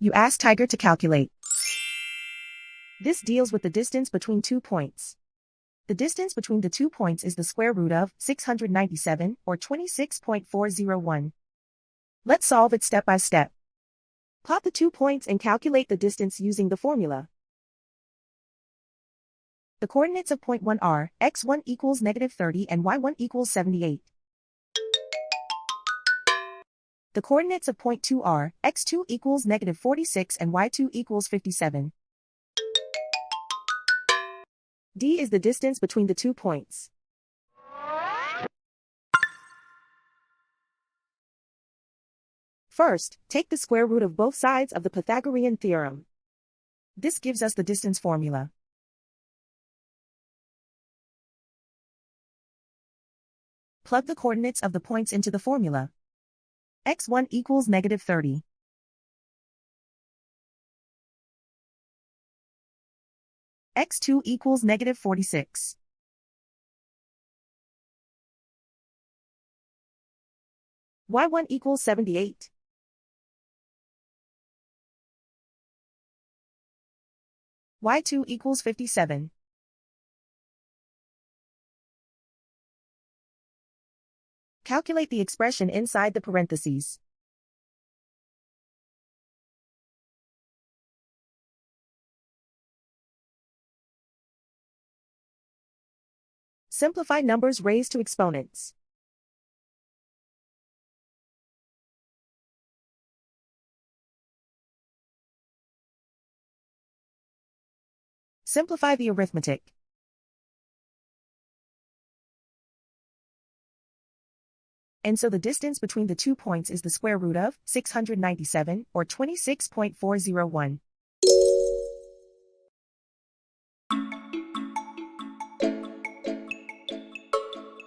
You ask Tiger to calculate. This deals with the distance between 2 points. The distance between the 2 points is the square root of 697, or 26.401. Let's solve it step by step. Plot the 2 points and calculate the distance using the formula. The coordinates of point 1 are x1 equals -30 and y1 equals 78. The coordinates of point 2 are x2 equals -46 and y2 equals 57. D is the distance between the 2 points. First, take the square root of both sides of the Pythagorean theorem. This gives us the distance formula. Plug the coordinates of the points into the formula. x1 equals -30. x2 equals -46. y1 equals 78. y2 equals 57. Calculate the expression inside the parentheses. Simplify numbers raised to exponents. Simplify the arithmetic. And so the distance between the 2 points is the square root of 697, or 26.401.